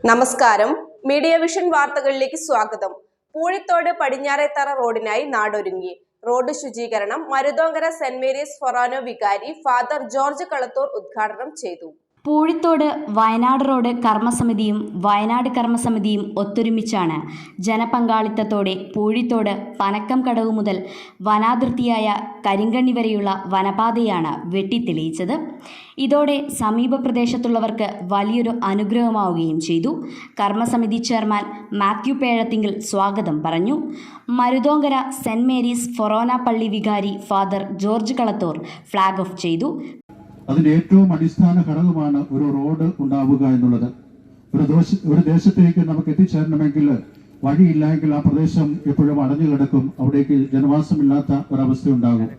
നമസ്കാരം. Media vision വാർത്തകളിലേക്ക് സ്വാഗതം. പൂഴിത്തോട് പടിഞ്ഞാറേത്തറ റോഡിനായി നാടൊരുങ്ങി. റോഡ് ശുചീകരണം മരുതോങ്കര സെന്റ് മേരീസ് ഫൊറാനോ വികാരി ഫാദർ ജോർജ് കളത്തൂർ ഉദ്ഘാടനം ചെയ്തു. പൂഴിത്തോട് വയനാട് റോഡ് കർമ്മസമിതിയും വയനാട് കർമ്മസമിതിയും ഒത്തൊരുമിച്ചാണ് ജനപങ്കാളിത്തത്തോടെ പൂഴിത്തോട് പനക്കം കടവ് മുതൽ വനാതിർത്തിയായ കരിങ്കണ്ണി വരെയുള്ള വനപാതയാണ് വെട്ടിത്തെളിയിച്ചത്. ഇതോടെ സമീപ പ്രദേശത്തുള്ളവർക്ക് വലിയൊരു അനുഗ്രഹമാവുകയും ചെയ്തു. കർമ്മസമിതി ചെയർമാൻ മാത്യു പേഴത്തിങ്കിൽ സ്വാഗതം പറഞ്ഞു. മരുതോങ്കര സെന്റ് മേരീസ് ഫൊറോന പള്ളി വികാരി father George Kalathur flag off ചെയ്തു. അതിന്റെ ഏറ്റവും അടിസ്ഥാന ഘടകമാണ് ഒരു റോഡ് ഉണ്ടാവുക എന്നുള്ളത്. ഒരു ദേശത്തേക്ക് നമുക്ക് എത്തിച്ചേരണമെങ്കിൽ വഴിയില്ലെങ്കിൽ ആ പ്രദേശം എപ്പോഴും അടഞ്ഞു കിടക്കും, അവിടേക്ക് ജനവാസമില്ലാത്ത ഒരവസ്ഥ ഉണ്ടാകും.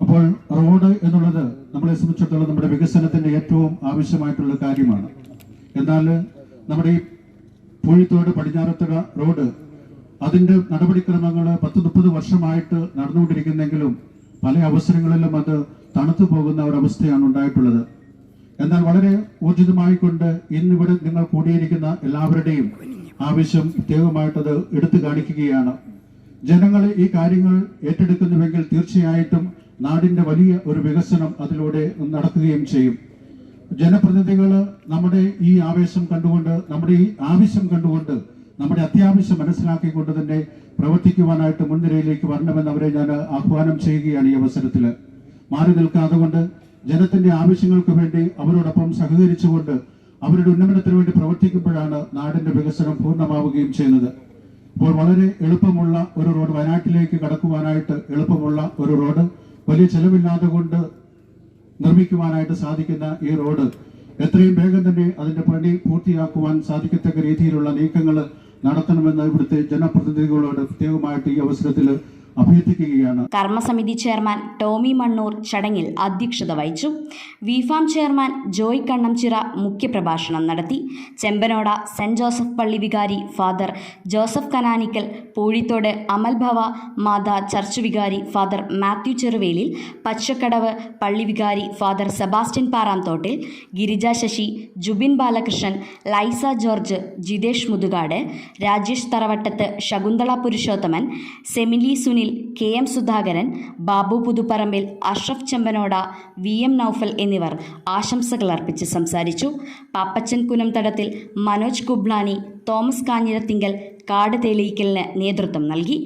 അപ്പോൾ റോഡ് എന്നുള്ളത് നമ്മളെ സംബന്ധിച്ചിടത്തോളം നമ്മുടെ വികസനത്തിന്റെ ഏറ്റവും ആവശ്യമായിട്ടുള്ള കാര്യമാണ്. എന്നാൽ നമ്മുടെ ഈ പൂഴിത്തോട് പടിഞ്ഞാറത്തറ റോഡ് അതിന്റെ നടപടിക്രമങ്ങൾ 10-30 വർഷമായിട്ട് നടന്നുകൊണ്ടിരിക്കുന്നെങ്കിലും പല അവസരങ്ങളിലും അത് തണുത്തു പോകുന്ന ഒരവസ്ഥയാണ് ഉണ്ടായിട്ടുള്ളത്. എന്നാൽ വളരെ ഊർജിതമായിക്കൊണ്ട് ഇന്നിവിടെ നിങ്ങൾ കൂടിയിരിക്കുന്ന എല്ലാവരുടെയും ആവശ്യം പ്രത്യേകമായിട്ടത് എടുത്തു കാണിക്കുകയാണ്. ജനങ്ങൾ ഈ കാര്യങ്ങൾ ഏറ്റെടുക്കുന്നുവെങ്കിൽ തീർച്ചയായിട്ടും നാടിന്റെ വലിയ ഒരു വികസനം അതിലൂടെ നടക്കുകയും ചെയ്യും. ജനപ്രതിനിധികൾ നമ്മുടെ ഈ ആവേശം കണ്ടുകൊണ്ട്, നമ്മുടെ ഈ ആവശ്യം കണ്ടുകൊണ്ട്, നമ്മുടെ അത്യാവശ്യം മനസ്സിലാക്കിക്കൊണ്ട് തന്നെ പ്രവർത്തിക്കുവാനായിട്ട് മുൻനിരയിലേക്ക് വരണമെന്ന് അവരെ ഞാൻ ആഹ്വാനം ചെയ്യുകയാണ്. ഈ അവസരത്തിൽ മാറി നിൽക്കാതെ കൊണ്ട് ജനത്തിന്റെ ആവശ്യങ്ങൾക്ക് വേണ്ടി അവരോടൊപ്പം സഹകരിച്ചുകൊണ്ട് അവരുടെ ഉന്നമനത്തിന് വേണ്ടി പ്രവർത്തിക്കുമ്പോഴാണ് നാടിന്റെ വികസനം പൂർണ്ണമാവുകയും ചെയ്യുന്നത്. അപ്പോൾ വളരെ എളുപ്പമുള്ള ഒരു റോഡ്, വയനാട്ടിലേക്ക് കടക്കുവാനായിട്ട് എളുപ്പമുള്ള ഒരു റോഡ്, വലിയ ചെലവില്ലാതെ കൊണ്ട് നിർമ്മിക്കുവാനായിട്ട് സാധിക്കുന്ന ഈ റോഡ് എത്രയും വേഗം തന്നെ അതിന്റെ പണി പൂർത്തിയാക്കുവാൻ സാധിക്കത്തക്ക രീതിയിലുള്ള നീക്കങ്ങൾ നടത്തണമെന്ന് ഇവിടുത്തെ ജനപ്രതിനിധികളോട് പ്രത്യേകമായിട്ട് ഈ അവസരത്തിൽ അഭ്യർത്ഥിക്കുകയാണ്. കർമ്മസമിതി ചെയർമാൻ ടോമി മണ്ണൂർ ചടങ്ങിൽ അധ്യക്ഷത വഹിച്ചു. വിഫാം ചെയർമാൻ ജോയ് കണ്ണംചിറ മുഖ്യപ്രഭാഷണം നടത്തി. ചെമ്പനോട സെന്റ് ജോസഫ് പള്ളി വികാരി father Joseph Kananikkal, Poozhithode Amalbhava Matha church വികാരി ഫാദർ മാത്യു ചെറുവേലിൽ, പച്ചക്കടവ് പള്ളി വികാരി father Sebastian Paramthottil, Girija Sasi, Jubin Balakrishnan, Laiza George, Jithesh Muthukad, Rajesh Tharavattath, Sakunthala Purushothaman, Semili Sunil, KM Sudhakaran, Babu Puthupparambil, Ashraf Chembanoda, VM Noufal എന്നിവർ ആശംസകൾ അർപ്പിച്ച് സംസാരിച്ചു. പാപ്പച്ചൻ കുനംതടത്തിൽ, മനോജ് കുബ്ലാനി, തോമസ് കാഞ്ഞിരത്തിങ്കൽ കാട് തെളിയിക്കലിന് നേതൃത്വം നൽകി.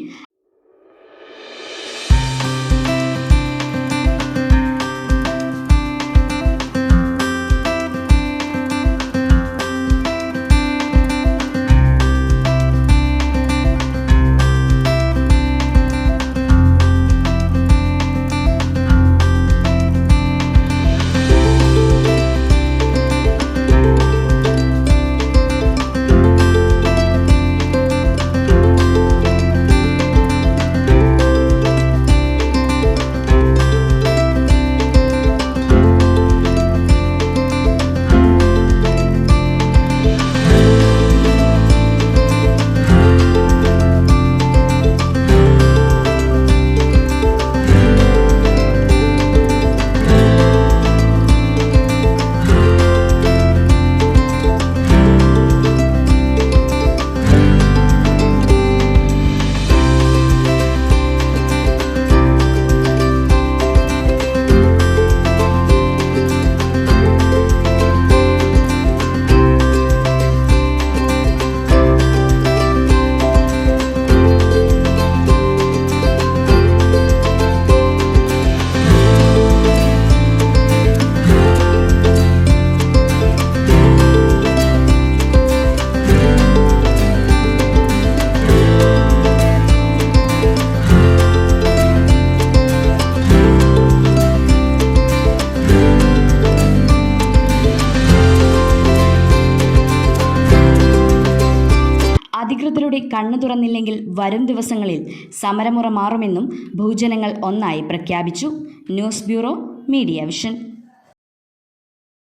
അധികൃതരുടെ കണ്ണു തുറന്നില്ലെങ്കിൽ വരും ദിവസങ്ങളിൽ സമരമുറ മാറുമെന്നും ഭൂജനങ്ങൾ ഒന്നായി പ്രഖ്യാപിച്ചു. News bureau, media vision.